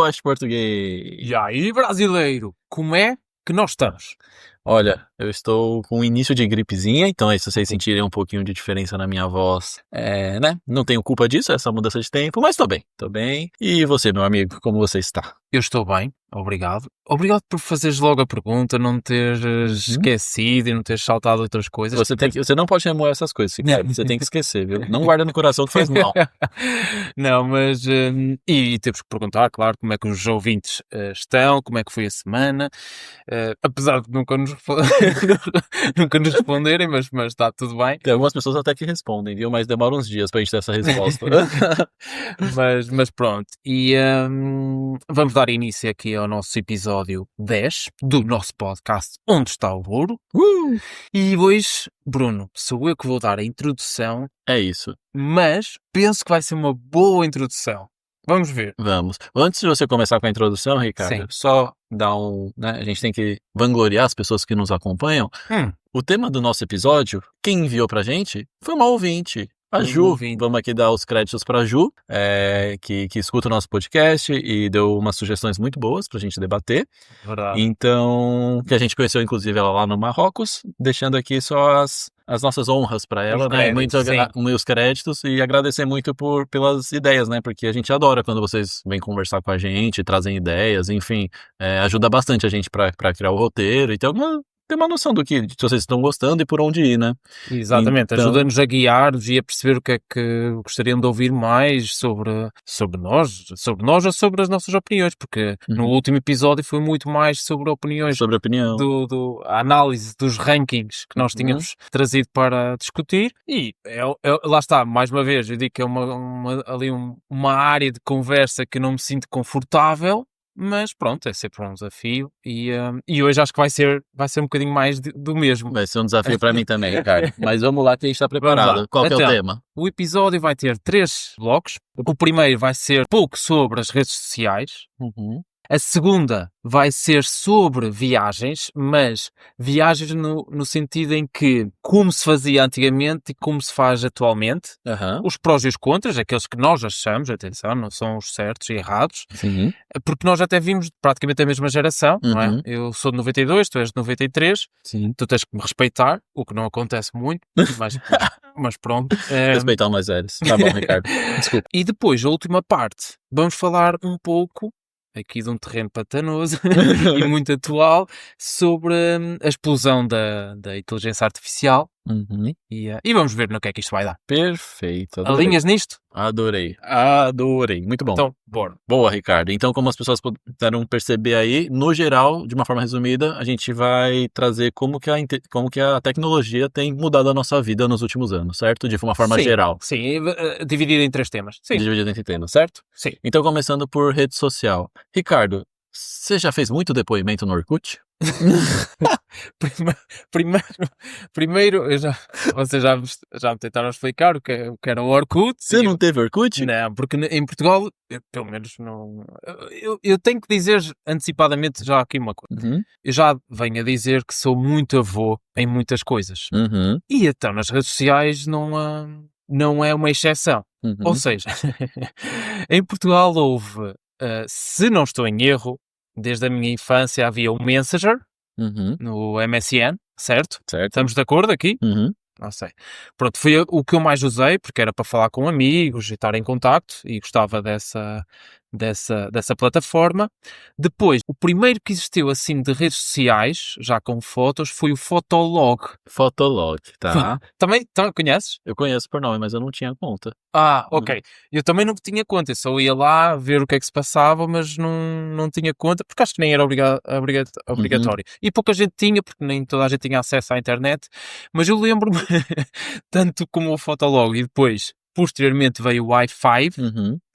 Gosto português. E aí, brasileiro, como é que nós estamos? Olha, eu estou com um início de gripezinha, então aí se vocês sentirem um pouquinho de diferença na minha voz, né? Não tenho culpa disso, essa mudança de tempo, mas tô bem, tô bem. E você, meu amigo, como você está? Eu estou bem, obrigado. Obrigado por fazeres logo a pergunta, não teres esquecido e não teres saltado outras coisas. Você não pode remoer essas coisas, você tem que esquecer, viu? Não guarda no coração que faz mal. Não, mas... e temos que perguntar, claro, como é que os ouvintes estão, como é que foi a semana. Apesar de nunca nos responderem, mas está tudo bem. Tem algumas pessoas até que respondem, viu? Mas demora uns dias pra gente ter essa resposta. mas pronto. E vamos dar início aqui ao nosso episódio 10 do nosso podcast Onde Está o Ouro. E hoje, Bruno, sou eu que vou dar a introdução. É isso. Mas penso que vai ser uma boa introdução. Vamos ver. Vamos. Antes de você começar com a introdução, Ricardo, Sim. só dar né, a gente tem que vangloriar as pessoas que nos acompanham. O tema do nosso episódio, quem enviou pra gente, foi uma ouvinte. A Ju, vamos aqui dar os créditos pra Ju, que escuta o nosso podcast e deu umas sugestões muito boas pra gente debater. Verdade. Então, que a gente conheceu inclusive ela lá no Marrocos, deixando aqui só as nossas honras pra ela, né? Meus créditos e agradecer muito pelas ideias, né? Porque a gente adora quando vocês vêm conversar com a gente, trazem ideias, enfim, ajuda bastante a gente pra criar o roteiro e ter uma noção do que vocês estão gostando e por onde ir, né? Exatamente, então... ajuda-nos a guiar-nos e a perceber o que é que gostariam de ouvir mais sobre nós ou sobre as nossas opiniões, porque no último episódio foi muito mais sobre opiniões, sobre a opinião, a análise dos rankings que nós tínhamos trazido para discutir e lá está, mais uma vez, eu digo que é uma área de conversa que eu não me sinto confortável. Mas pronto, é sempre um desafio e hoje acho que vai ser um bocadinho mais do mesmo. Vai ser um desafio para mim também, Ricardo. Mas vamos lá que a gente está preparado. Qual que é o tema? O episódio vai ter 3 blocos. O primeiro vai ser pouco sobre as redes sociais. A segunda vai ser sobre viagens, mas viagens no sentido em que como se fazia antigamente e como se faz atualmente. Os prós e os contras, aqueles que nós achamos, atenção, não são os certos e errados. Sim. Porque nós até vimos praticamente a mesma geração, não é? Eu sou de 92, tu és de 93. Sim. Tu tens que me respeitar, o que não acontece muito, mas pronto. Respeitar os mais velhos. Tá bom, Ricardo. Desculpa. E depois, a última parte, vamos falar um pouco aqui de um terreno pantanoso e muito atual sobre a explosão da inteligência artificial e vamos ver no que é que isto vai dar. Perfeito. Adorei. Alinhas nisto? Adorei. Muito bom. Então, bora. Boa, Ricardo. Então, como as pessoas puderam perceber aí, no geral, de uma forma resumida, a gente vai trazer como que a tecnologia tem mudado a nossa vida nos últimos anos, certo? De uma forma geral. Sim, dividida em 3 temas. Sim. Dividida em temas, certo? Sim. Então, começando por rede social. Ricardo, você já fez muito depoimento no Orkut? Primeiro vocês já me tentaram explicar o que era o Orkut. Você não teve Orkut? Não, porque em Portugal, pelo menos não. Eu tenho que dizer antecipadamente já aqui uma coisa. Eu já venho a dizer que sou muito avô em muitas coisas. E então nas redes sociais não é uma exceção. Ou seja, em Portugal houve, se não estou em erro, desde a minha infância havia o Messenger no MSN, certo? Estamos de acordo aqui? Não sei. Pronto, foi o que eu mais usei, porque era para falar com amigos e estar em contacto e gostava dessa plataforma. Depois, o primeiro que existiu assim de redes sociais, já com fotos, foi o Fotolog. Fotolog, tá. Também conheces? Eu conheço por nome, mas eu não tinha conta. Ah, ok. Eu também não tinha conta, eu só ia lá ver o que é que se passava, mas não tinha conta, porque acho que nem era obrigatório. E pouca gente tinha, porque nem toda a gente tinha acesso à internet, mas eu lembro-me, tanto como o Fotolog, e depois, posteriormente, veio o Wi-Fi,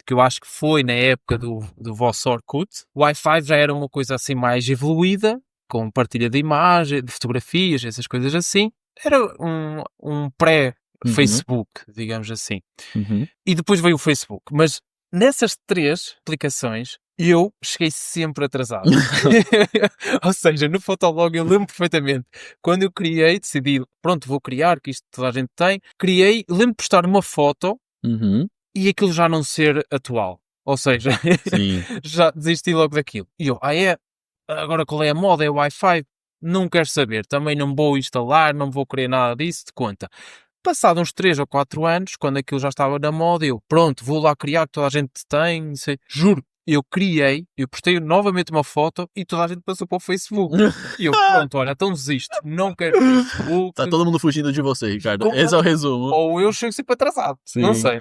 que eu acho que foi na época do vosso Orkut. O Wi-Fi já era uma coisa assim mais evoluída, com partilha de imagem, de fotografias, essas coisas assim. Era um pré-Facebook, digamos assim. E depois veio o Facebook. Mas nessas 3 aplicações, eu cheguei sempre atrasado. Ou seja, no Fotolog eu lembro perfeitamente. Quando eu criei, decidi, pronto, vou criar, que isto toda a gente tem. Criei, lembro de postar uma foto e aquilo já não ser atual. Ou seja, já desisti logo daquilo. E eu, agora qual é a moda? É o Wi-Fi? Não quero saber. Também não vou instalar, não vou querer nada disso, de conta. Passado uns 3 ou 4 anos, quando aquilo já estava na moda, eu, pronto, vou lá criar, que toda a gente tem, juro. Eu postei novamente uma foto e toda a gente passou para o Facebook. E eu, pronto, olha, então desisto. Não quero Facebook. Tá todo mundo fugindo de você, Ricardo. Esse é o resumo. Ou eu chego sempre atrasado. Sim. Não sei.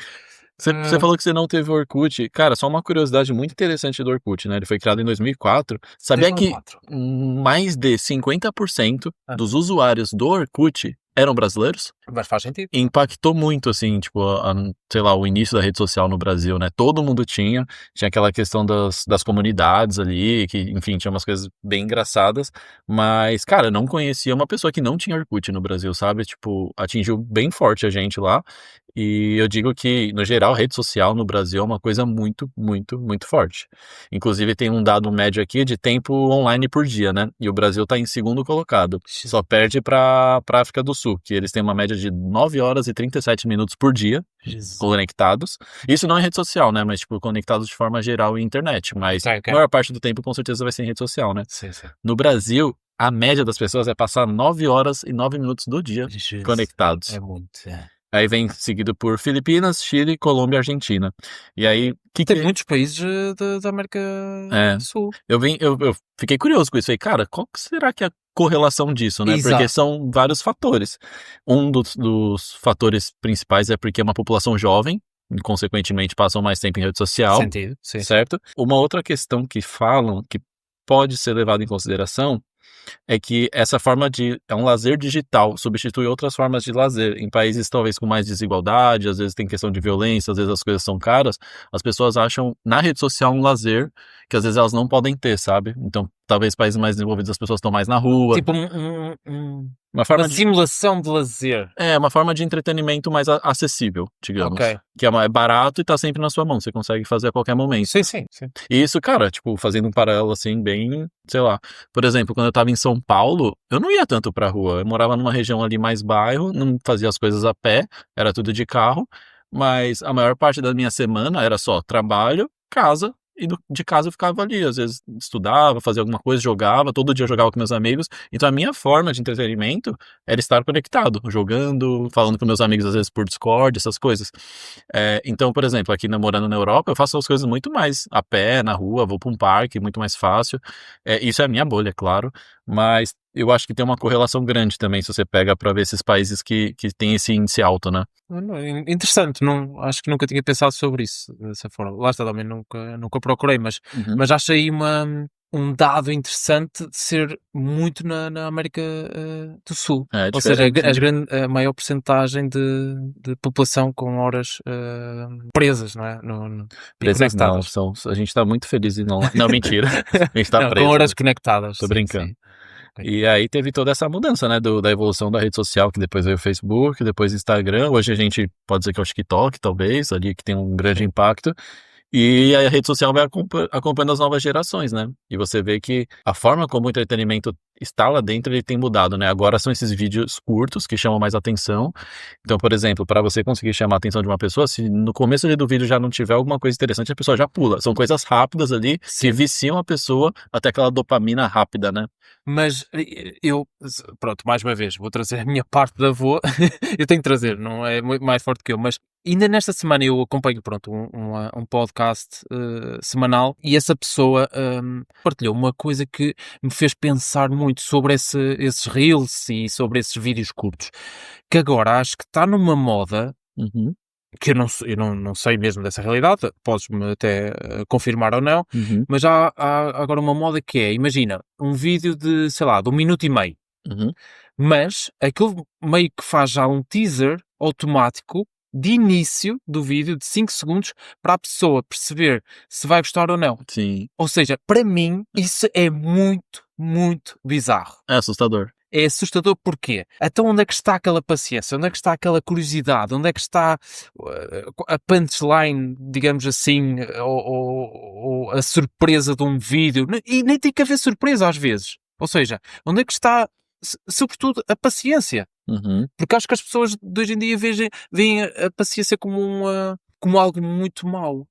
Você falou que você não teve Orkut. Cara, só uma curiosidade muito interessante do Orkut, né? Ele foi criado em 2004. Sabia que mais de 50% dos usuários do Orkut eram brasileiros? Mas faz sentido. Impactou muito, assim, tipo, sei lá, o início da rede social no Brasil, né? Todo mundo tinha aquela questão das comunidades ali, que, enfim, tinha umas coisas bem engraçadas, mas, cara, eu não conhecia uma pessoa que não tinha Orkut no Brasil, sabe? Tipo, atingiu bem forte a gente lá, e eu digo que, no geral, a rede social no Brasil é uma coisa muito, muito, muito forte. Inclusive, tem um dado médio aqui de tempo online por dia, né? E o Brasil tá em segundo colocado. Só perde pra África do Sul, que eles têm uma média de 9 horas e 37 minutos por dia conectados. Isso não é rede social, né? Mas, tipo, conectados de forma geral em internet. Mas a maior parte do tempo, com certeza, vai ser em rede social, né? Sim. No Brasil, a média das pessoas é passar 9 horas e 9 minutos do dia conectados. É muito, Aí vem seguido por Filipinas, Chile, Colômbia e Argentina. E aí... Tem muitos países da América do Sul. Eu fiquei curioso com isso aí. Cara, qual será que é a correlação disso, né? Exato. Porque são vários fatores. Um dos fatores principais é porque é uma população jovem, e consequentemente passam mais tempo em rede social. Sentido, sim. Certo? Uma outra questão que falam, que pode ser levada em consideração, é que essa forma é um lazer digital, substitui outras formas de lazer. Em países talvez com mais desigualdade, às vezes tem questão de violência, às vezes as coisas são caras, as pessoas acham na rede social um lazer que às vezes elas não podem ter, sabe? Então, talvez países mais desenvolvidos as pessoas estão mais na rua. Tipo uma simulação de lazer. É, uma forma de entretenimento mais acessível, digamos. Ok. Que é barato e tá sempre na sua mão, você consegue fazer a qualquer momento. Sim. E isso, cara, tipo, fazendo um paralelo assim, bem, sei lá. Por exemplo, quando eu tava em São Paulo, eu não ia tanto pra rua. Eu morava numa região ali mais bairro, não fazia as coisas a pé, era tudo de carro. Mas a maior parte da minha semana era só trabalho, casa, e de casa eu ficava ali, às vezes estudava, fazia alguma coisa, jogava, todo dia eu jogava com meus amigos. Então a minha forma de entretenimento era estar conectado, jogando, falando com meus amigos às vezes por Discord, essas coisas. Então, por exemplo, aqui morando na Europa, eu faço as coisas muito mais a pé, na rua, vou para um parque, muito mais fácil. Isso é a minha bolha, claro, mas eu acho que tem uma correlação grande também, se você pega para ver esses países que têm esse índice alto, né? Interessante, acho que nunca tinha pensado sobre isso dessa forma. Lá está, também nunca procurei, mas acho aí um dado interessante de ser muito na América do Sul. Ou seja, a maior percentagem de população com horas presas, não é? Presas não, a gente está muito feliz e não mentira. A gente está preso. Com horas conectadas. Tô brincando. Sim. E aí teve toda essa mudança, né, da evolução da rede social, que depois veio o Facebook, depois o Instagram, hoje a gente pode dizer que é o TikTok, talvez, ali que tem um grande impacto, e a rede social vai acompanhando as novas gerações, né, e você vê que a forma como o entretenimento está lá dentro, ele tem mudado, né, agora são esses vídeos curtos que chamam mais atenção. Então, por exemplo, para você conseguir chamar a atenção de uma pessoa, se no começo ali do vídeo já não tiver alguma coisa interessante, a pessoa já pula, são coisas rápidas ali, que viciam a pessoa até aquela dopamina rápida, né. Mas pronto, mais uma vez, vou trazer a minha parte da avó. Eu tenho que trazer, não é muito mais forte que eu, mas ainda nesta semana eu acompanho, pronto, um podcast semanal, e essa pessoa partilhou uma coisa que me fez pensar muito sobre esses reels e sobre esses vídeos curtos, que agora acho que está numa moda que eu não sei mesmo dessa realidade, podes-me até confirmar ou não, mas há agora uma moda que é, imagina, um vídeo de, sei lá, de 1 minuto e meio, mas aquilo meio que faz já um teaser automático de início do vídeo de 5 segundos para a pessoa perceber se vai gostar ou não. Sim. Ou seja, para mim isso é muito, muito bizarro. É assustador. É assustador porquê? Então onde é que está aquela paciência? Onde é que está aquela curiosidade? Onde é que está a punchline, digamos assim, ou a surpresa de um vídeo? E nem tem que haver surpresa às vezes. Ou seja, onde é que está, sobretudo, a paciência? Porque acho que as pessoas de hoje em dia veem a paciência como como algo muito mau.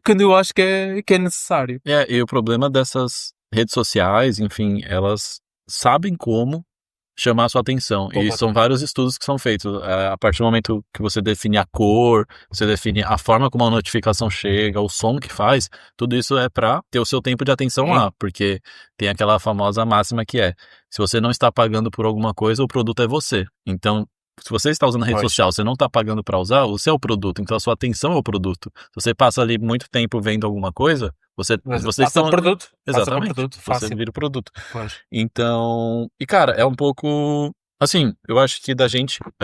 Quando eu acho que é necessário. E o problema dessas redes sociais, enfim, elas sabem como chamar a sua atenção. E são vários estudos que são feitos. A partir do momento que você define a cor, você define a forma como a notificação chega, o som que faz, tudo isso é para ter o seu tempo de atenção lá. Porque tem aquela famosa máxima que é: se você não está pagando por alguma coisa, o produto é você. Então, se você está usando a rede social, você não está pagando para usar, você é o produto. Então, a sua atenção é o produto. Se você passa ali muito tempo vendo alguma coisa, você está no produto. Exatamente. Você vira o produto. Então, e cara, é um pouco assim, eu acho que a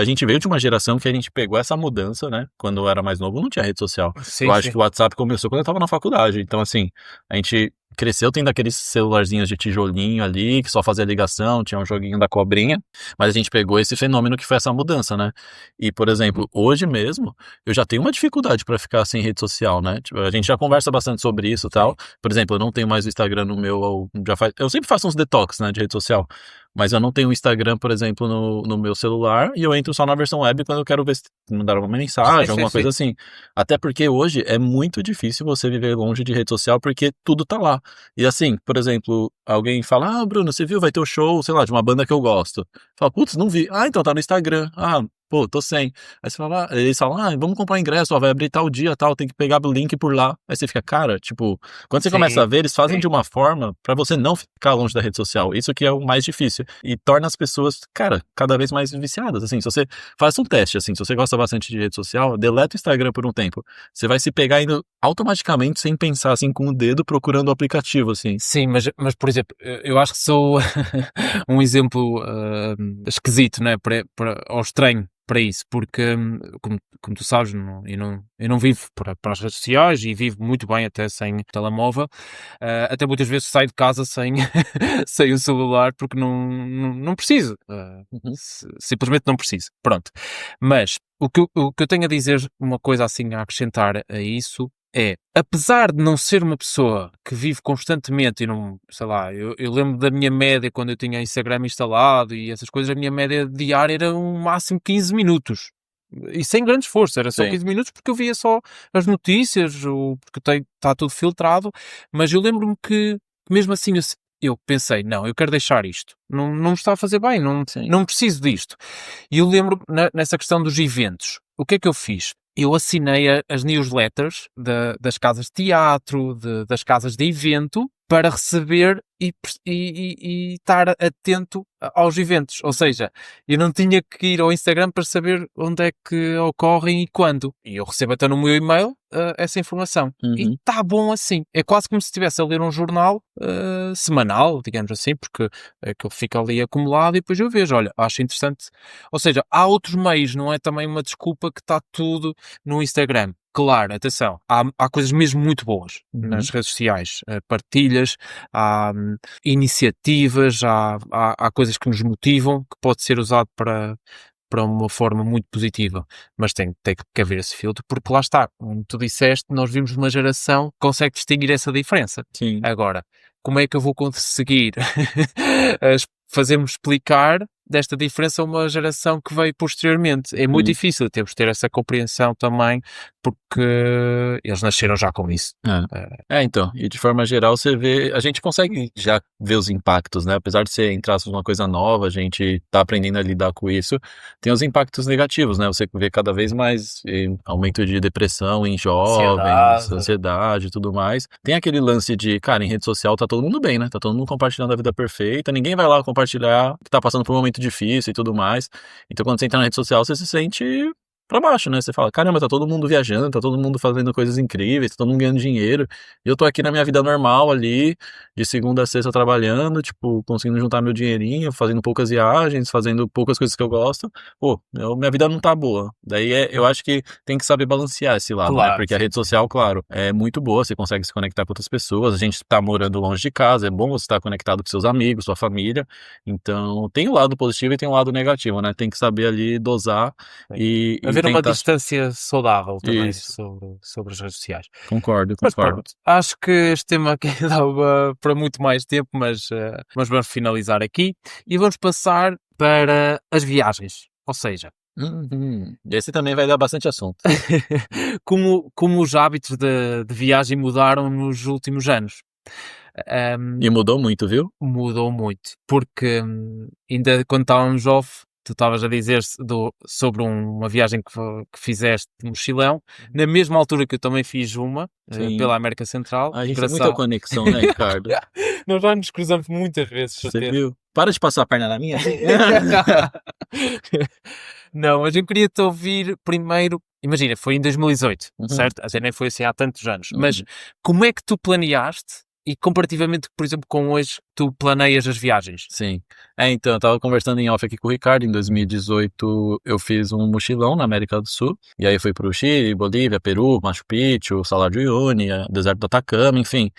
gente veio de uma geração que a gente pegou essa mudança, né? Quando eu era mais novo, não tinha rede social. Eu acho que o WhatsApp começou quando eu tava na faculdade. Então, assim, a gente cresceu tendo aqueles celularzinhos de tijolinho ali, que só fazia ligação, tinha um joguinho da cobrinha, mas a gente pegou esse fenômeno que foi essa mudança, né? E, por exemplo, hoje mesmo, eu já tenho uma dificuldade pra ficar sem rede social, né? Tipo, a gente já conversa bastante sobre isso e tal. Por exemplo, eu não tenho mais o Instagram no meu, eu sempre faço uns detox, né, de rede social. Mas eu não tenho o Instagram, por exemplo, no meu celular, e eu entro só na versão web quando eu quero ver se mandar alguma mensagem, alguma coisa assim. Até porque hoje é muito difícil você viver longe de rede social, porque tudo tá lá. E assim, por exemplo, alguém fala: ah, Bruno, você viu, vai ter o show, sei lá, de uma banda que eu gosto. Fala: putz, não vi. Ah, então tá no Instagram. Ah, pô, tô sem. Aí você fala, eles falam: ah, vamos comprar ingresso, ó, vai abrir tal dia, tal, tem que pegar o link por lá. Aí você fica, cara, tipo, quando você começa a ver, eles fazem de uma forma pra você não ficar longe da rede social. Isso que é o mais difícil. E torna as pessoas, cara, cada vez mais viciadas. Assim, se você faz um teste, assim, se você gosta bastante de rede social, deleta o Instagram por um tempo. Você vai se pegar indo automaticamente, sem pensar, assim, com o dedo, procurando o aplicativo, assim. Sim, mas por exemplo, eu acho que sou um exemplo esquisito, né, ou estranho para isso, porque, como tu sabes, eu não vivo para as redes sociais e vivo muito bem até sem telemóvel, até muitas vezes saio de casa sem, sem o celular porque não preciso, simplesmente não preciso, pronto. Mas o que eu tenho a dizer, uma coisa assim a acrescentar a isso, apesar de não ser uma pessoa que vive constantemente e não, sei lá, eu lembro da minha média quando eu tinha Instagram instalado e essas coisas, a minha média diária era um máximo 15 minutos. E sem grande esforço, era só 15 minutos porque eu via só as notícias, porque está tudo filtrado, mas eu lembro-me que mesmo assim eu pensei, não, eu quero deixar isto, não me está a fazer bem, não preciso disto. E eu lembro nessa questão dos eventos, o que é que eu fiz? Eu assinei as newsletters das casas de teatro, das casas de evento, para receber e estar atento aos eventos. Ou seja, eu não tinha que ir ao Instagram para saber onde é que ocorrem e quando. E eu recebo até no meu e-mail essa informação. E está bom assim. É quase como se estivesse a ler um jornal semanal, digamos assim, porque aquilo fica ali acumulado e depois eu vejo, olha, acho interessante. Ou seja, há outros meios, não é também uma desculpa que está tudo no Instagram. Claro, atenção, há coisas mesmo muito boas nas redes sociais, partilhas, há iniciativas, há coisas que nos motivam, que pode ser usado para uma forma muito positiva, mas tem que haver esse filtro, porque lá está, como tu disseste, nós vimos uma geração que consegue distinguir essa diferença. Sim. Agora, como é que eu vou conseguir fazer-me explicar desta diferença a uma geração que veio posteriormente? É muito difícil, temos de ter essa compreensão também, porque eles nasceram já com isso. Então, e de forma geral você vê, a gente consegue já ver os impactos, né? Apesar de ser, entre aspas, uma coisa nova, a gente tá aprendendo a lidar com isso, tem os impactos negativos, né? Você vê cada vez mais aumento de depressão em jovens, ansiedade e tudo mais. Tem aquele lance de, cara, em rede social tá todo mundo bem, né? Tá todo mundo compartilhando a vida perfeita, ninguém vai lá compartilhar que tá passando por um momento difícil e tudo mais. Então quando você entra na rede social, você se sente pra baixo, né? Você fala, caramba, tá todo mundo viajando, tá todo mundo fazendo coisas incríveis, tá todo mundo ganhando dinheiro, e eu tô aqui na minha vida normal ali, de segunda a sexta trabalhando, tipo, conseguindo juntar meu dinheirinho, fazendo poucas viagens, fazendo poucas coisas que eu gosto. Pô, minha vida não tá boa. Daí eu acho que tem que saber balancear esse lado, né? Porque a rede social, claro, é muito boa, você consegue se conectar com outras pessoas, a gente tá morando longe de casa, é bom você estar conectado com seus amigos, sua família, então tem o lado positivo e tem o lado negativo, né? Tem que saber ali dosar e haver uma distância saudável também sobre as redes sociais. Concordo. Mas pronto, acho que este tema aqui dava para muito mais tempo, mas vamos finalizar aqui e vamos passar para as viagens. Ou seja, Esse também vai dar bastante assunto. Como os hábitos de viagem mudaram nos últimos anos. E mudou muito, viu? Mudou muito. Porque ainda quando estávamos off, tu estavas a dizer sobre uma viagem que fizeste de mochilão, na mesma altura que eu também fiz uma, pela América Central. A gente tem muita conexão, né, Ricardo? Nós já nos cruzamos muitas vezes. Você viu? Para de passar a perna na minha. Não, mas eu queria te ouvir primeiro. Imagina, foi em 2018, certo? Até nem foi assim há tantos anos. Mas como é que tu planeaste? E comparativamente, por exemplo, com hoje, tu planeias as viagens? Sim. Então, eu tava conversando em off aqui com o Ricardo. Em 2018, eu fiz um mochilão na América do Sul. E aí fui pro Chile, Bolívia, Peru, Machu Picchu, Salar de Uyuni, deserto do Atacama, enfim.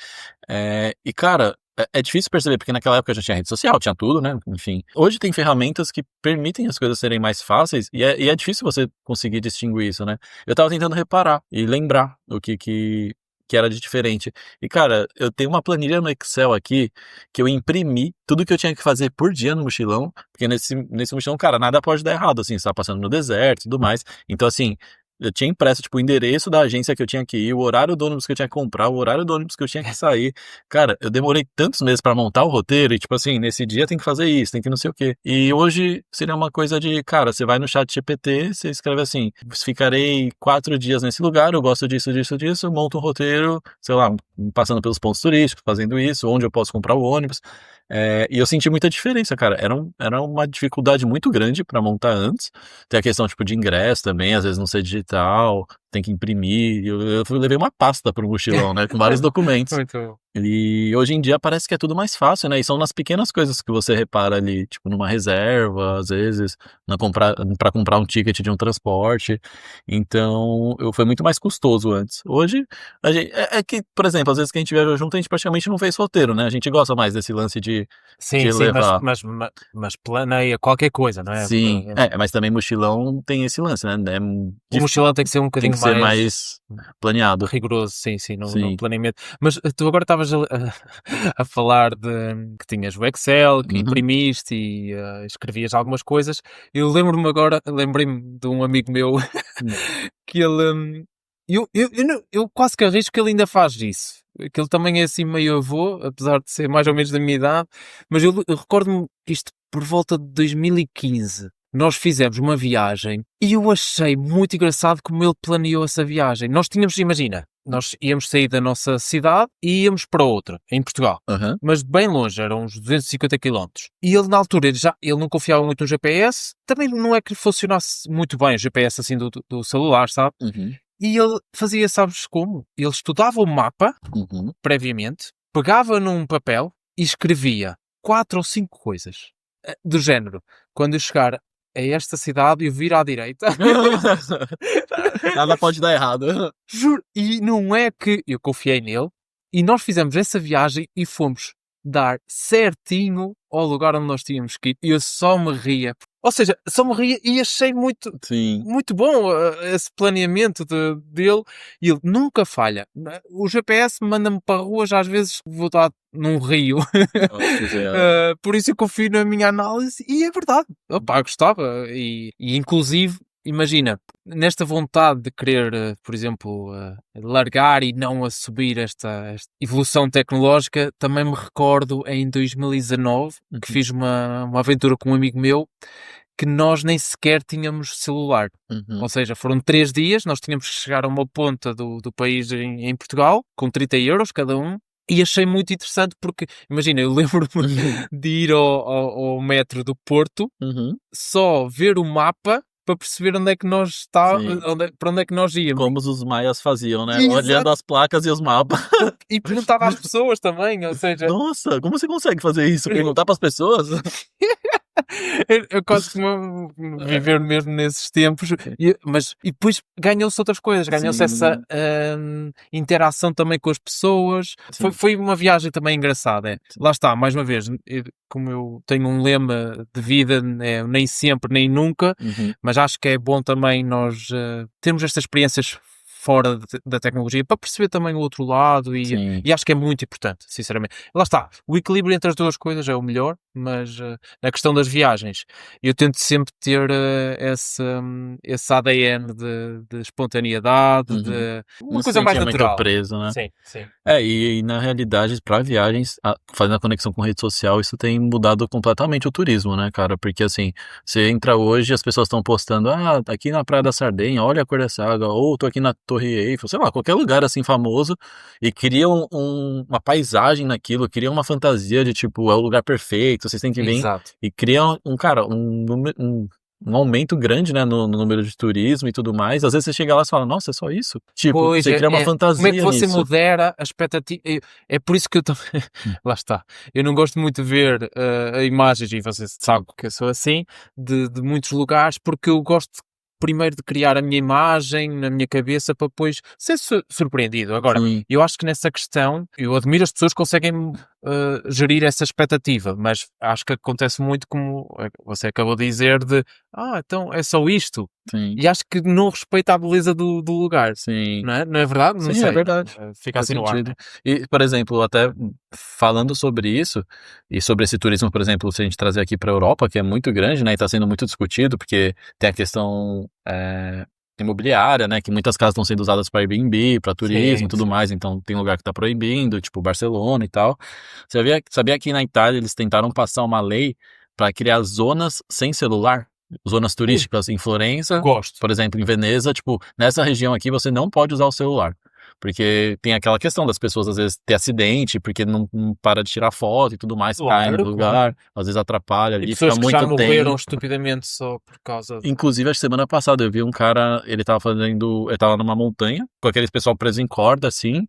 E, cara, é difícil perceber, porque naquela época já tinha rede social, tinha tudo, né? Enfim. Hoje tem ferramentas que permitem as coisas serem mais fáceis. E é difícil você conseguir distinguir isso, né? Eu tava tentando reparar e lembrar o que era de diferente. E, cara, eu tenho uma planilha no Excel aqui que eu imprimi tudo que eu tinha que fazer por dia no mochilão, porque nesse mochilão, cara, nada pode dar errado, assim, você tá passando no deserto e tudo mais. Então, assim, eu tinha impresso, tipo, o endereço da agência que eu tinha que ir, o horário do ônibus que eu tinha que comprar, o horário do ônibus que eu tinha que sair. Cara, eu demorei tantos meses pra montar o roteiro e, tipo assim, nesse dia tem que fazer isso, tem que não sei o quê. E hoje seria uma coisa de, cara, você vai no chat GPT, você escreve assim, ficarei 4 dias nesse lugar, eu gosto disso, disso, disso, monta um roteiro, sei lá, passando pelos pontos turísticos, fazendo isso, onde eu posso comprar o ônibus. E eu senti muita diferença, cara. Era uma dificuldade muito grande pra montar antes. Tem a questão, tipo, de ingresso também, às vezes não ser digital, tem que imprimir. Eu levei uma pasta pro mochilão, né, com vários documentos. Muito bom. E hoje em dia parece que é tudo mais fácil, né? E são nas pequenas coisas que você repara ali, tipo, numa reserva, às vezes, pra comprar um ticket de um transporte. Então, foi muito mais custoso antes. Hoje, é que, por exemplo, às vezes que a gente viajou junto, a gente praticamente não fez roteiro, né? A gente gosta mais desse lance de levar. Mas planeia qualquer coisa, não é? Sim, mas também mochilão tem esse lance, né? O mochilão tem que ser um bocadinho tem que ser mais planeado. Rigoroso, sim, no planeamento. Mas tu agora estavas a falar de que tinhas o Excel, que imprimiste e escrevias algumas coisas. Eu lembrei-me de um amigo meu que ele... Eu quase que arrisco que ele ainda faz isso. Que ele também é assim meio avô, apesar de ser mais ou menos da minha idade. Mas eu recordo-me que isto por volta de 2015... Nós fizemos uma viagem e eu achei muito engraçado como ele planeou essa viagem. Nós íamos sair da nossa cidade e íamos para outra, em Portugal. Mas bem longe, eram uns 250 km. E ele, na altura, ele não confiava muito no GPS. Também não é que funcionasse muito bem o GPS assim do celular, sabe? E ele fazia, sabes como? Ele estudava o mapa, previamente, pegava num papel e escrevia 4 ou 5 coisas. Do género, quando eu chegar a esta cidade e vir à direita. Nada pode dar errado. Juro. E não é que eu confiei nele e nós fizemos essa viagem e fomos dar certinho ao lugar onde nós tínhamos que ir. E eu só me ria. Ou seja, só me ria e achei muito bom esse planeamento dele. E ele nunca falha. O GPS manda-me para ruas, às vezes vou estar num rio. Por isso eu confio na minha análise e é verdade. Opa, gostava. E inclusive, imagina, nesta vontade de querer, por exemplo, largar e não a subir esta evolução tecnológica, também me recordo em 2019 que fiz uma aventura com um amigo meu que nós nem sequer tínhamos celular. Ou seja, foram 3 dias, nós tínhamos que chegar a uma ponta do país em Portugal, com 30 euros cada um, e achei muito interessante porque, imagina, eu lembro-me de ir ao metro do Porto, só ver o mapa para perceber onde é que nós estávamos, para onde é que nós íamos. Como os maias faziam, né? Exato. Olhando as placas e os mapas. E perguntava às pessoas também, ou seja... Nossa, como você consegue fazer isso? Perguntar para as pessoas? Eu costumo viver mesmo nesses tempos, mas depois ganham-se outras coisas, ganham-se essa interação também com as pessoas. Foi uma viagem também engraçada. Lá está, mais uma vez, como eu tenho um lema de vida, nem sempre, nem nunca, mas acho que é bom também nós termos estas experiências fora da tecnologia, para perceber também o outro lado e acho que é muito importante, sinceramente. Lá está, o equilíbrio entre as duas coisas é o melhor, mas na questão das viagens, eu tento sempre ter esse ADN de espontaneidade, de uma coisa mais natural. Muito preso, né? Sim, sim. E na realidade, para viagens, fazendo a conexão com rede social, isso tem mudado completamente o turismo, né, cara? Porque assim, você entra hoje, as pessoas estão postando, aqui na Praia da Sardenha, olha a cor dessa água, ou tô aqui na Torre Eiffel, sei lá, qualquer lugar assim famoso, e criam uma paisagem naquilo, criam uma fantasia de tipo, é o lugar perfeito, vocês têm que vir, Exato. e criam um aumento grande, né, no número de turismo e tudo mais. Às vezes você chega lá e fala, nossa, é só isso? Tipo, Pois, você cria uma fantasia como é que você nisso. modera a expectativa? É por isso que eu também... Lá está. Eu não gosto muito de ver imagens, e você sabe que eu sou assim, de muitos lugares, porque eu gosto primeiro de criar a minha imagem na minha cabeça para depois ser surpreendido. Agora, Sim. eu acho que nessa questão, eu admiro as pessoas que conseguem gerir essa expectativa, mas acho que acontece muito como você acabou de dizer então é só isto. Sim. E acho que não respeita a beleza do lugar. Sim. Não é? Não é verdade? Não Sim, sei. é verdade. Fica assim no ar. E, por exemplo, até falando sobre isso, e sobre esse turismo, por exemplo, se a gente trazer aqui para a Europa, que é muito grande, né, e está sendo muito discutido, porque tem a questão imobiliária, né, que muitas casas estão sendo usadas para Airbnb, para turismo e tudo mais, então tem lugar que está proibindo, tipo Barcelona e tal. Sabia que na Itália eles tentaram passar uma lei para criar zonas sem celular? Zonas turísticas em Florença, Gosto. por exemplo, em Veneza, tipo, nessa região aqui você não pode usar o celular. Porque tem aquela questão das pessoas às vezes ter acidente, porque não para de tirar foto e tudo mais, cai no lugar, às vezes atrapalha ali, fica muito tempo. Pessoas que já morreram estupidamente só por causa... Inclusive, a semana passada eu vi um cara, ele tava numa montanha, com aqueles pessoal preso em corda, assim,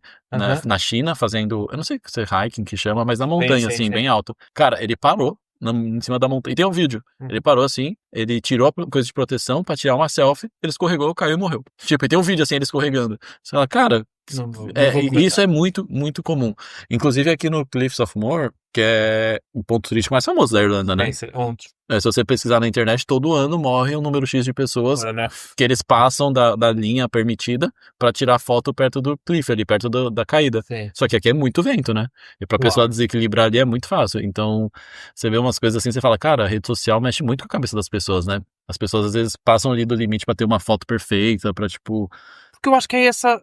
na China, fazendo, eu não sei se é hiking que chama, mas na montanha, assim, bem alto. Cara, ele parou em cima da montanha. E tem um vídeo. Ele parou assim, ele tirou a coisa de proteção pra tirar uma selfie, ele escorregou, caiu e morreu. Tipo, e tem um vídeo assim, ele escorregando. Você fala, cara, isso é muito, muito comum. Inclusive aqui no Cliffs of Moher, que é o ponto turístico mais famoso da Irlanda, né? Se você pesquisar na internet, todo ano morre um número X de pessoas que eles passam da linha permitida pra tirar foto perto do cliff, ali perto da caída. Sim. Só que aqui é muito vento, né? E pra pessoa desequilibrar ali é muito fácil. Então, você vê umas coisas assim, você fala, cara, a rede social mexe muito com a cabeça das pessoas, né? As pessoas às vezes passam ali do limite pra ter uma foto perfeita, pra tipo... Porque eu acho que é essa...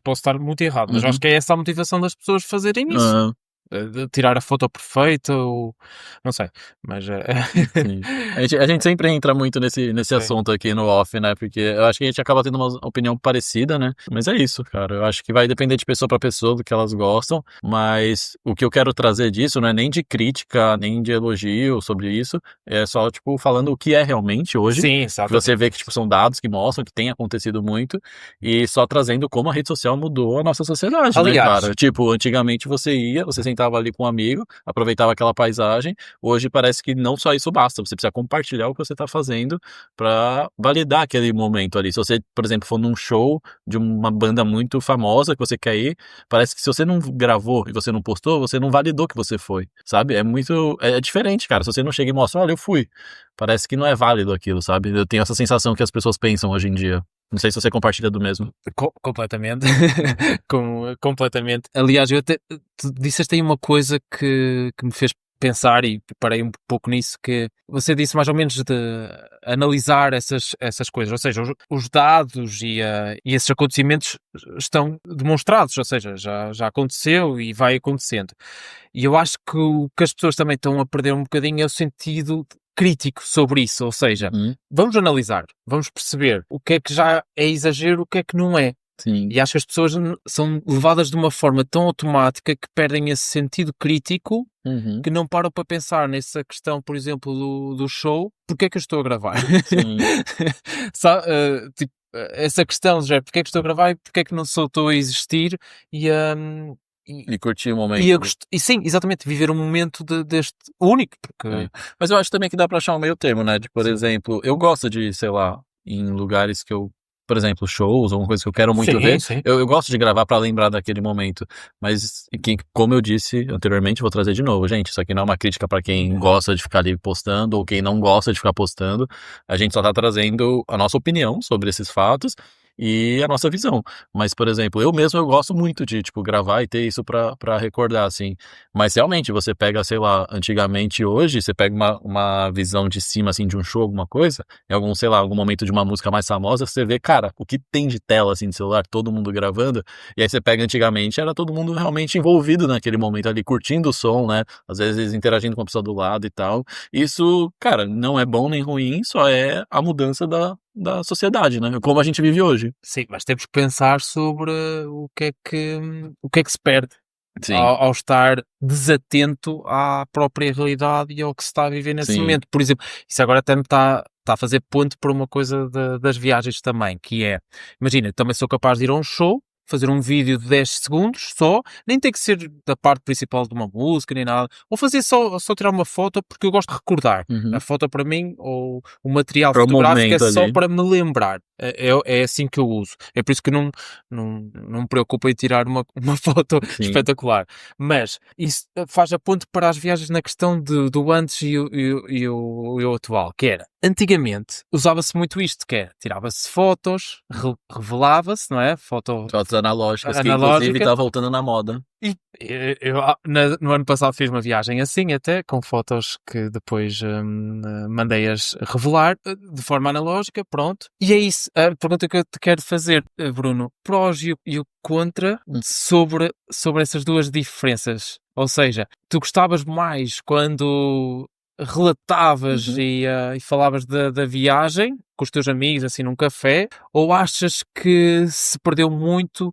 posso estar muito errado, mas acho que é essa a motivação das pessoas fazerem isso. De tirar a foto perfeita, ou não sei, mas a gente sempre entra muito nesse assunto aqui no off, né? Porque eu acho que a gente acaba tendo uma opinião parecida, né? Mas é isso, cara. Eu acho que vai depender de pessoa para pessoa do que elas gostam, mas o que eu quero trazer disso não é nem de crítica, nem de elogio sobre isso, é só, tipo, falando o que é realmente hoje. Sim, que você vê que, tipo, são dados que mostram que tem acontecido muito, e só trazendo como a rede social mudou a nossa sociedade, né, cara? Tipo, antigamente você sentava ali com um amigo, aproveitava aquela paisagem. Hoje parece que não só isso basta, você precisa compartilhar o que você tá fazendo pra validar aquele momento ali. Se você, por exemplo, for num show de uma banda muito famosa que você quer ir, parece que se você não gravou e você não postou, você não validou que você foi, sabe? É diferente, cara. Se você não chega e mostra, olha, eu fui. Parece que não é válido aquilo, sabe? Eu tenho essa sensação que as pessoas pensam hoje em dia. Não sei se você compartilha do mesmo. Completamente. Completamente. Aliás, tu disseste aí uma coisa que me fez pensar, e parei um pouco nisso, que você disse mais ou menos de analisar essas coisas, ou seja, os dados e esses acontecimentos estão demonstrados, ou seja, já aconteceu e vai acontecendo. E eu acho que o que as pessoas também estão a perder um bocadinho é o sentido crítico sobre isso, ou seja, vamos analisar, vamos perceber o que é que já é exagero, o que é que não é. Sim. E acho que as pessoas são levadas de uma forma tão automática que perdem esse sentido crítico, que não param para pensar nessa questão, por exemplo, do show. Porque é que eu estou a gravar? Tipo, essa questão, já, porque é que estou a gravar e porque é que não só estou a existir e curtir o momento. E sim, exatamente, viver um momento deste único. Porque... Mas eu acho também que dá pra achar um meio termo, né? De, por exemplo, eu gosto de, sei lá, em lugares que eu, por exemplo, shows, alguma coisa que eu quero muito ver. Sim. Eu gosto de gravar pra lembrar daquele momento. Mas, como eu disse anteriormente, vou trazer de novo. Gente, isso aqui não é uma crítica pra quem gosta de ficar ali postando ou quem não gosta de ficar postando. A gente só tá trazendo a nossa opinião sobre esses fatos. e a nossa visão. Mas, por exemplo, eu mesmo eu gosto muito de, tipo, gravar e ter isso pra recordar, assim. Mas realmente, você pega, sei lá, antigamente e hoje, você pega uma visão de cima, assim, de um show, alguma coisa, em algum, sei lá, algum momento de uma música mais famosa, você vê, cara, o que tem de tela, assim, de celular, todo mundo gravando, e aí você pega antigamente, era todo mundo realmente envolvido naquele momento ali, curtindo o som, né? Às vezes interagindo com a pessoa do lado e tal. Isso, cara, não é bom nem ruim, só é a mudança da sociedade, né? Como a gente vive hoje. Sim, mas temos que pensar sobre o que é que se perde Sim, ao estar desatento à própria realidade e ao que se está a viver nesse sim. momento. Por exemplo, isso agora até me está a fazer ponto para uma coisa das viagens também, que é, imagina, também sou capaz de ir a um show, fazer um vídeo de 10 segundos só, nem tem que ser da parte principal de uma música, nem nada, ou fazer só tirar uma foto, porque eu gosto de recordar. A Uhum. foto para mim, ou o material Para o fotográfico é momento só ali. para me lembrar. É assim que eu uso. É por isso que não me preocupo em tirar uma foto Sim. espetacular. Mas isso faz a ponte para as viagens na questão do antes e o atual, que era, antigamente usava-se muito isto, que é, tirava-se fotos, revelava-se, não é? Foto Fotos analógicas, que inclusive analógica. tá voltando na moda. E no ano passado fiz uma viagem assim, até com fotos que depois mandei-as revelar de forma analógica, pronto. E é isso, a pergunta que eu te quero fazer, Bruno, prós e o contra Hum. sobre essas duas diferenças. Ou seja, tu gostavas mais quando relatavas Uhum. e falavas da viagem com os teus amigos, assim, num café, ou achas que se perdeu muito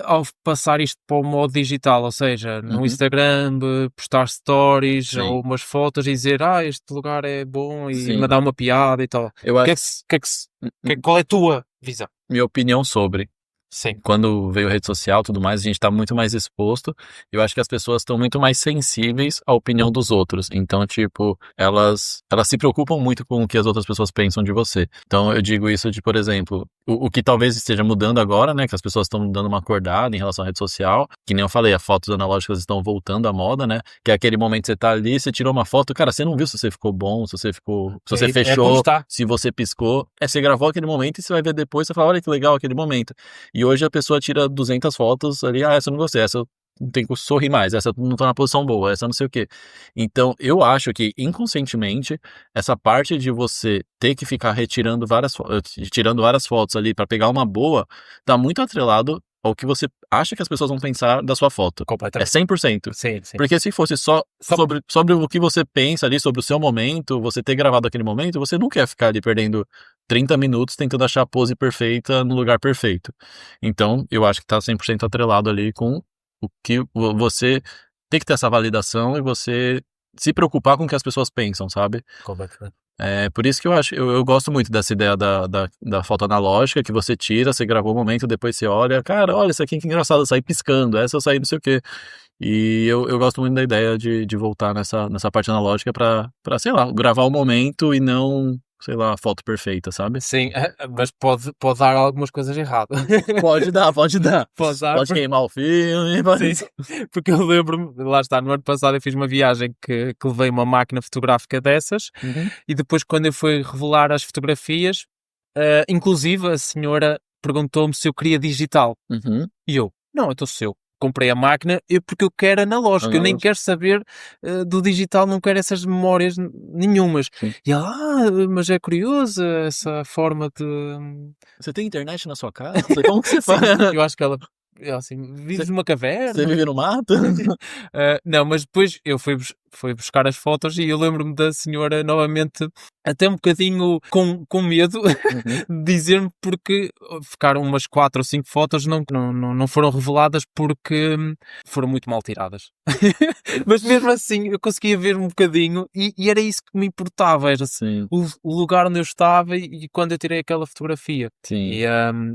ao passar isto para o modo digital, ou seja, no Uhum. Instagram, postar stories Sim, ou umas fotos e dizer, este lugar é bom e sim. mandar uma piada e tal. Eu Que acho é que, se- que é que, se- que- Qual é a tua visão? minha opinião sobre. Sim. Quando veio rede social e tudo mais, a gente tá muito mais exposto. Eu acho que as pessoas estão muito mais sensíveis à opinião dos outros. Então, tipo, elas se preocupam muito com o que as outras pessoas pensam de você. Então, eu digo isso de, por exemplo, o que talvez esteja mudando agora, né? Que as pessoas estão dando uma acordada em relação à rede social. Que nem eu falei, as fotos analógicas estão voltando à moda, né? Que é aquele momento que você tá ali, você tirou uma foto, cara, você não viu se você ficou bom, se você ficou, se você É como fechou, está. se você piscou. Você gravou aquele momento e você vai ver depois, você fala, olha que legal aquele momento. E hoje a pessoa tira 200 fotos ali, essa eu não gostei, essa eu tenho que sorrir mais, essa eu não tô na posição boa, essa eu não sei o quê. Então, eu acho que inconscientemente, essa parte de você ter que ficar tirando várias fotos ali pra pegar uma boa, tá muito atrelado ao que você acha que as pessoas vão pensar da sua foto. É Completamente. 100%. Sim, sim. Porque se fosse só Só- sobre o que você pensa ali, sobre o seu momento, você ter gravado aquele momento, você não quer ficar ali perdendo 30 minutos tentando achar a pose perfeita no lugar perfeito. Então, eu acho que tá 100% atrelado ali com o que você tem que ter essa validação e você se preocupar com o que as pessoas pensam, sabe? Completamente. É por isso que eu gosto muito dessa ideia da foto analógica, que você tira, você gravou o momento, depois você olha, cara, olha, isso aqui que engraçado, eu saí piscando, essa eu saí não sei o quê. E eu gosto muito da ideia de voltar nessa parte analógica pra, sei lá, gravar o momento e não, sei lá, a foto perfeita, sabe? Sim, mas pode dar algumas coisas erradas. Pode dar, pode dar. Pode dar, Pode queimar o filme, sim, pode... sim, porque eu lembro-me, lá está, no ano passado eu fiz uma viagem que levei uma máquina fotográfica dessas Uhum, e depois quando eu fui revelar as fotografias, inclusive a senhora perguntou-me se eu queria digital uhum. e eu, não, então se eu comprei a máquina porque eu quero analógico, eu nem quero saber do digital, não quero essas memórias nenhumas. Sim. E ela, mas é curioso essa forma de... Você tem internet na sua casa? Como que você Sim, faz? eu acho que ela assim, vives numa Você caverna? vive no mato? Não, mas depois eu fui buscar as fotos e eu lembro-me da senhora novamente, até um bocadinho com medo, Uhum. de dizer-me porque ficaram umas 4 ou 5 fotos não foram reveladas porque foram muito mal tiradas. Mas mesmo assim eu conseguia ver um bocadinho e era isso que me importava, era Sim, o lugar onde eu estava e quando eu tirei aquela fotografia. sim.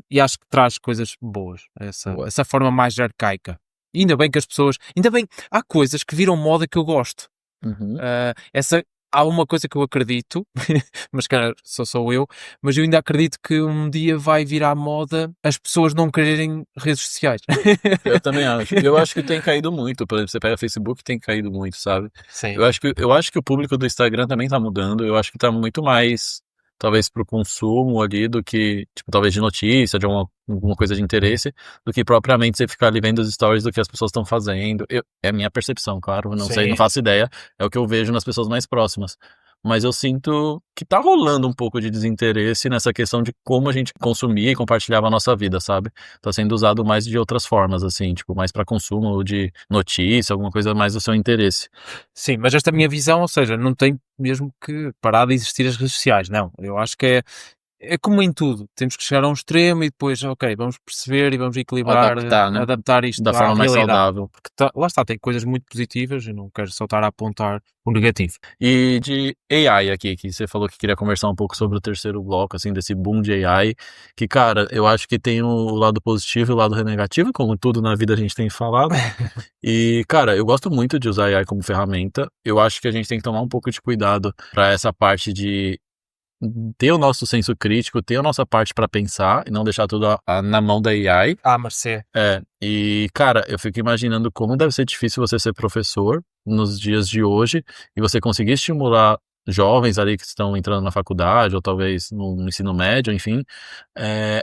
E acho que traz coisas boas, Boa. essa forma mais arcaica. E ainda bem que as pessoas. Ainda bem, há coisas que viram moda que eu gosto. Uhum. Há uma coisa que eu acredito, mas cara, sou eu, mas eu ainda acredito que um dia vai virar moda as pessoas não quererem redes sociais. Eu também acho. Eu acho que tem caído muito. Por exemplo, você pega o Facebook, tem caído muito, sabe? Sim. Eu acho que o público do Instagram também tá mudando. Eu acho que tá muito mais talvez pro consumo ali do que, tipo, talvez de notícia, de alguma coisa de interesse, do que propriamente você ficar ali vendo os stories do que as pessoas estão fazendo. É a minha percepção, claro, não sei, não Sim. faço ideia, é o que eu vejo nas pessoas mais próximas. Mas eu sinto que tá rolando um pouco de desinteresse nessa questão de como a gente consumia e compartilhava a nossa vida, sabe? Tá sendo usado mais de outras formas, assim, tipo, mais para consumo ou de notícia, alguma coisa mais do seu interesse. Sim, mas esta minha visão, ou seja, não tem mesmo que parar de existir as redes sociais, não. Eu acho que é como em tudo, temos que chegar a um extremo e depois, ok, vamos perceber e vamos equilibrar, Adaptar, né? adaptar isto Da à forma mais realidade. saudável. Porque lá está, tem coisas muito positivas, eu não quero só estar a apontar o negativo. E de AI aqui, que você falou que queria conversar um pouco sobre o terceiro bloco, assim, desse boom de AI, que, cara, eu acho que tem o lado positivo e o lado negativo, como tudo na vida a gente tem falado. E, cara, eu gosto muito de usar AI como ferramenta. Eu acho que a gente tem que tomar um pouco de cuidado para essa parte de ter o nosso senso crítico, ter a nossa parte para pensar e não deixar tudo na mão da AI. À mercê. E, cara, eu fico imaginando como deve ser difícil você ser professor nos dias de hoje e você conseguir estimular jovens ali que estão entrando na faculdade ou talvez no ensino médio, enfim,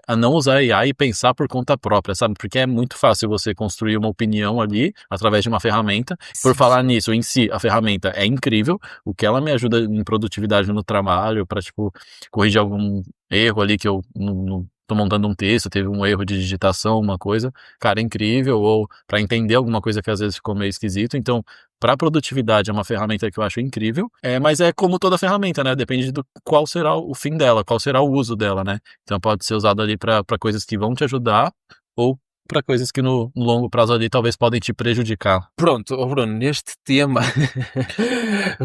a não usar AI e pensar por conta própria, sabe? Porque é muito fácil você construir uma opinião ali através de uma ferramenta. Por falar nisso, em si, a ferramenta é incrível, o que ela me ajuda em produtividade no trabalho, para, tipo, corrigir algum erro ali que eu não tô montando um texto, teve um erro de digitação, uma coisa, cara, é incrível, ou para entender alguma coisa que às vezes ficou meio esquisito. Então, para produtividade é uma ferramenta que eu acho incrível, mas é como toda ferramenta, né? Depende do qual será o fim dela, qual será o uso dela, né? Então pode ser usado ali para coisas que vão te ajudar ou para coisas que no longo prazo ali talvez podem te prejudicar. Pronto, Bruno, neste tema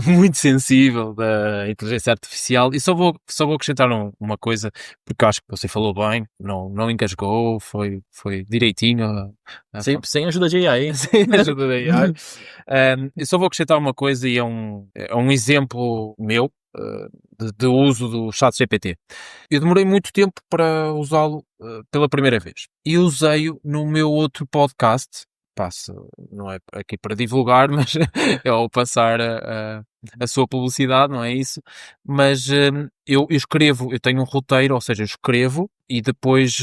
muito sensível da inteligência artificial, e só vou acrescentar uma coisa, porque acho que você falou bem, não engasgou, foi direitinho. Sem ajuda de AI. Sem ajuda da AI. Eu só vou acrescentar uma coisa e é um exemplo meu de uso do ChatGPT. Eu demorei muito tempo para usá-lo pela primeira vez. E usei-o no meu outro podcast. Não é aqui para divulgar, mas é ao passar a sua publicidade, não é isso? Mas eu escrevo, eu tenho um roteiro, ou seja, eu escrevo e depois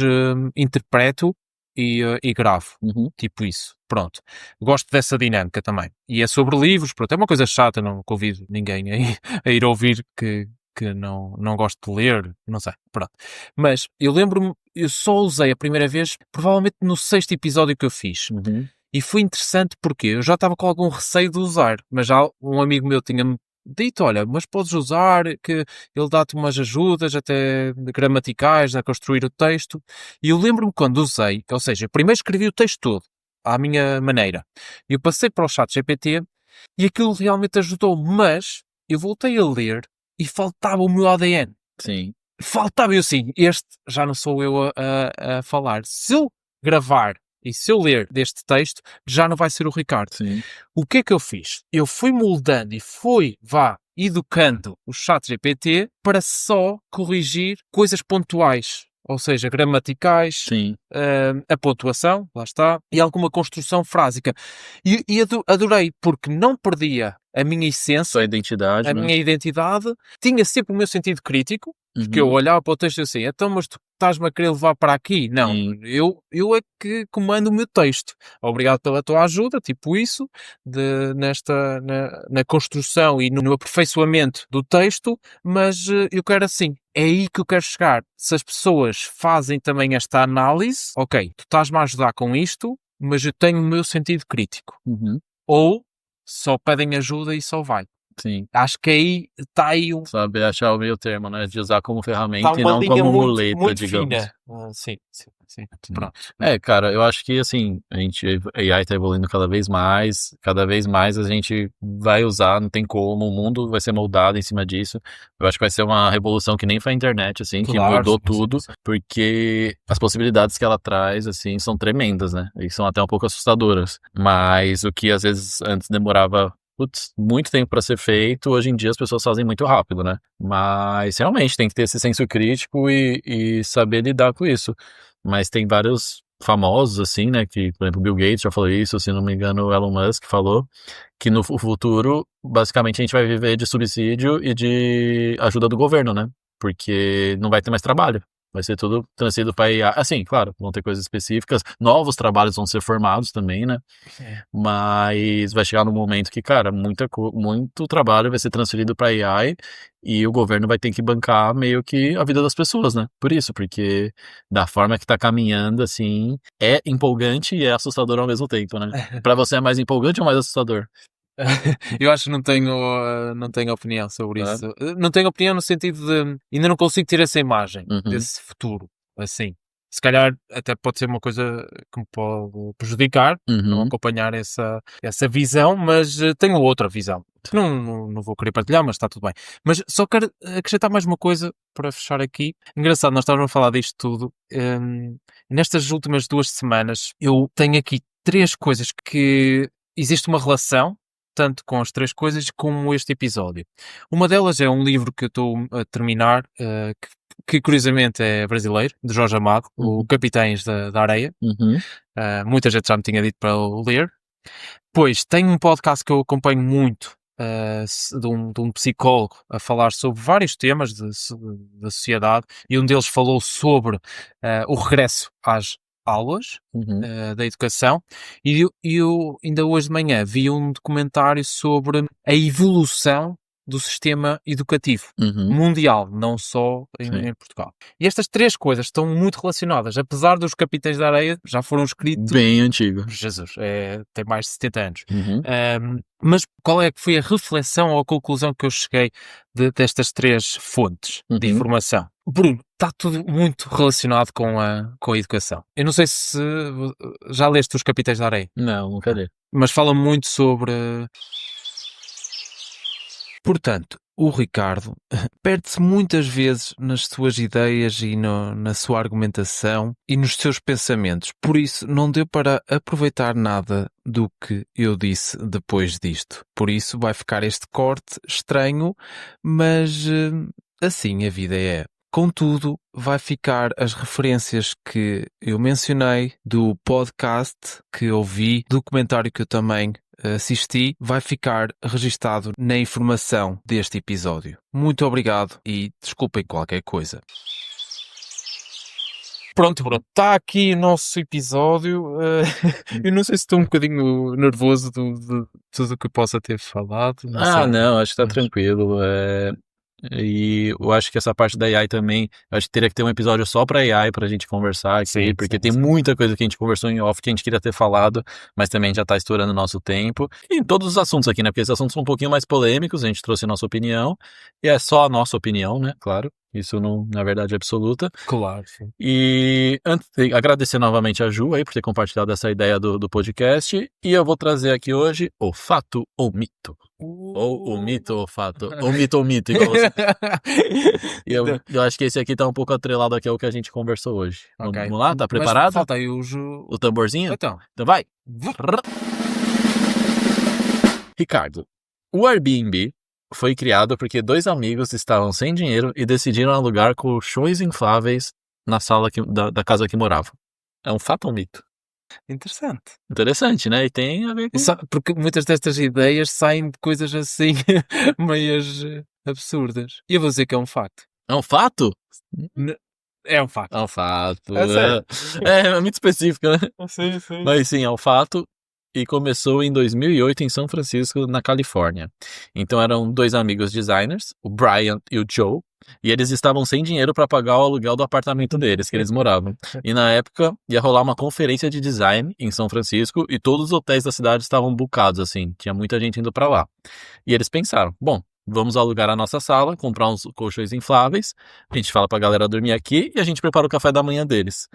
interpreto e gravo. Uhum. Tipo isso. Pronto. Gosto dessa dinâmica também. E é sobre livros, pronto. É uma coisa chata, não convido ninguém a ir ouvir que não gosto de ler, não sei, pronto. Mas eu lembro-me, eu só usei a primeira vez, provavelmente no 6º episódio que eu fiz. Uhum. E foi interessante porque eu já estava com algum receio de usar, mas já um amigo meu tinha-me dito, olha, mas podes usar, que ele dá-te umas ajudas até gramaticais a construir o texto. E eu lembro-me quando usei, ou seja, primeiro escrevi o texto todo, à minha maneira. Eu passei para o ChatGPT e aquilo realmente ajudou, mas eu voltei a ler e faltava o meu ADN. Sim. Faltava eu assim, este já não sou eu a falar. Se eu gravar e se eu ler deste texto, já não vai ser o Ricardo. Sim. O que é que eu fiz? Eu fui moldando e fui, educando o ChatGPT para só corrigir coisas pontuais. Ou seja, gramaticais, Sim. a pontuação, lá está, e alguma construção frásica. E adorei, porque não perdia a minha essência, Sua identidade, a né? minha identidade, tinha sempre o meu sentido crítico, porque eu olhava para o texto e assim, então, mas tu estás-me a querer levar para aqui? Não, eu é que comando o meu texto. Obrigado pela tua ajuda, tipo isso, na construção e no aperfeiçoamento do texto, mas eu quero assim, é aí que eu quero chegar. Se as pessoas fazem também esta análise, ok, tu estás-me a ajudar com isto, mas eu tenho o meu sentido crítico. Uhum. Ou só pedem ajuda e só vai. Sim. Acho que aí está aí Saber achar o meio termo, né? De usar como tá ferramenta e uma não linha como muito, muleta, muito digamos. fina. Sim. Pronto. Cara, eu acho que assim, a AI tá evoluindo cada vez mais a gente vai usar, não tem como, o mundo vai ser moldado em cima disso. Eu acho que vai ser uma revolução que nem foi a internet, assim, que Claro, mudou sim. tudo, porque as possibilidades que ela traz, assim, são tremendas, né? E são até um pouco assustadoras. Mas o que às vezes antes demorava muito tempo para ser feito, hoje em dia as pessoas fazem muito rápido, né? Mas realmente tem que ter esse senso crítico e saber lidar com isso. Mas tem vários famosos, assim, né? Que, por exemplo, Bill Gates já falou isso, se não me engano, o Elon Musk falou que no futuro, basicamente, a gente vai viver de subsídio e de ajuda do governo, né? porque não vai ter mais trabalho. Vai ser tudo transferido para IA. Assim, claro, vão ter coisas específicas, novos trabalhos vão ser formados também, né? Mas vai chegar num momento que, cara, muito trabalho vai ser transferido para AI e o governo vai ter que bancar meio que a vida das pessoas, né? Por isso, porque da forma que tá caminhando, assim, é empolgante e é assustador ao mesmo tempo, né? Para você é mais empolgante ou mais assustador? Eu acho que não tenho opinião sobre É? isso. Não tenho opinião no sentido de ainda não consigo ter essa imagem Uhum. desse futuro, assim. Se calhar até pode ser uma coisa que me pode prejudicar, não Uhum. acompanhar essa visão, mas tenho outra visão. Não vou querer partilhar, mas está tudo bem. Mas só quero acrescentar mais uma coisa para fechar aqui. Engraçado, nós estávamos a falar disto tudo. Nestas últimas 2 semanas, eu tenho aqui 3 coisas que existe uma relação tanto com as 3 coisas como este episódio. Uma delas é um livro que eu estou a terminar, que curiosamente é brasileiro, de Jorge Amado, o Capitães da Areia. Uhum. Muita gente já me tinha dito para eu ler. Pois, tem um podcast que eu acompanho muito, de um psicólogo a falar sobre vários temas da sociedade, e um deles falou sobre o regresso às aulas da educação, e eu ainda hoje de manhã vi um documentário sobre a evolução do sistema educativo mundial, não só em Portugal. E estas 3 coisas estão muito relacionadas, apesar dos Capitães da Areia já foram escritos bem antigo. Jesus, tem mais de 70 anos. Uhum. Mas qual é que foi a reflexão ou a conclusão que eu cheguei destas 3 fontes de informação? Bruno, está tudo muito relacionado com a educação. Eu não sei se já leste os Capitães da Areia. Não, nunca li. Mas fala muito sobre... Portanto, o Ricardo perde-se muitas vezes nas suas ideias e na sua argumentação e nos seus pensamentos. Por isso, não deu para aproveitar nada do que eu disse depois disto. Por isso, vai ficar este corte estranho, mas assim a vida é. Contudo, vai ficar as referências que eu mencionei do podcast que ouvi, do documentário que eu também assisti, vai ficar registado na informação deste episódio. Muito obrigado e desculpem qualquer coisa. Pronto, está aqui o nosso episódio. Eu não sei se estou um bocadinho nervoso de tudo o que possa ter falado. Não, acho que está tranquilo. E eu acho que essa parte da AI também, acho que teria que ter um episódio só pra AI pra gente conversar aqui, porque tem muita coisa que a gente conversou em off que a gente queria ter falado, mas também já tá estourando o nosso tempo. E em todos os assuntos aqui, né? Porque esses assuntos são um pouquinho mais polêmicos, a gente trouxe a nossa opinião, e é só a nossa opinião, né? Claro. Isso não, na verdade, é absoluta. Claro, sim. E agradecer novamente a Ju aí por ter compartilhado essa ideia do podcast. E eu vou trazer aqui hoje o fato ou mito. Ou o mito ou fato. Ou mito ou mito, igual você. E eu acho que esse aqui tá um pouco atrelado aqui ao que a gente conversou hoje. Okay. Vamos lá? Tá preparado? Mas falta aí o tamborzinho? Então vai. Ricardo, o Airbnb foi criado porque 2 amigos estavam sem dinheiro e decidiram alugar colchões infláveis na sala da casa que moravam. É um fato ou um mito? Interessante. Interessante, né? E tem a ver com... Porque muitas destas ideias saem de coisas assim, meias absurdas. E eu vou dizer que é um facto. É um fato? É um facto. É um fato. É muito específico, né? Sim. Mas sim, é um fato. E começou em 2008 em São Francisco, na Califórnia. Então eram 2 amigos designers, o Brian e o Joe, e eles estavam sem dinheiro para pagar o aluguel do apartamento deles, que eles moravam. E na época ia rolar uma conferência de design em São Francisco e todos os hotéis da cidade estavam bucados, assim, tinha muita gente indo para lá. E eles pensaram, bom, vamos alugar a nossa sala, comprar uns colchões infláveis, a gente fala pra galera dormir aqui e a gente prepara o café da manhã deles.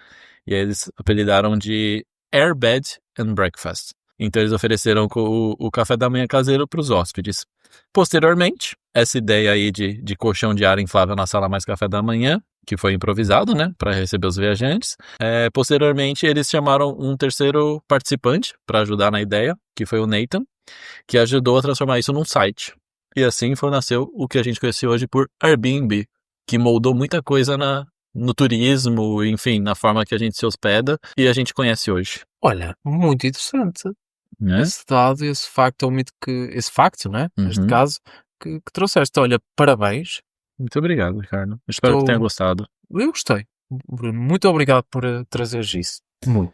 E aí eles apelidaram de Airbed and Breakfast. Então eles ofereceram o café da manhã caseiro para os hóspedes. Posteriormente, essa ideia aí de colchão de ar inflável na sala mais café da manhã, que foi improvisado, né, para receber os viajantes. Posteriormente, eles chamaram um terceiro participante para ajudar na ideia, que foi o Nathan, que ajudou a transformar isso num site. E assim nasceu o que a gente conhece hoje por Airbnb, que moldou muita coisa no turismo, enfim, na forma que a gente se hospeda e a gente conhece hoje. Olha, muito interessante. Esse dado, esse facto, esse facto, né? Neste caso, que trouxeste. Olha, parabéns. Muito obrigado, Ricardo. Espero que tenha gostado. Eu gostei. Bruno, muito obrigado por trazeres isso. Muito.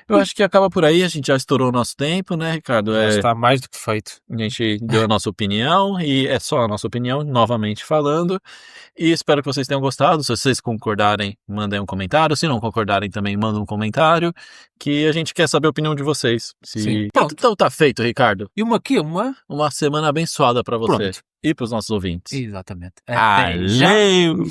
Eu acho que acaba por aí, a gente já estourou o nosso tempo, né, Ricardo? Já está mais do que feito. A gente deu a nossa opinião, e é só a nossa opinião, novamente falando. E espero que vocês tenham gostado. Se vocês concordarem, mandem um comentário. Se não concordarem, também mandem um comentário, que a gente quer saber a opinião de vocês. Sim. Então tá feito, Ricardo. E uma semana abençoada para você. Pronto. E para os nossos ouvintes. Exatamente. Valeu!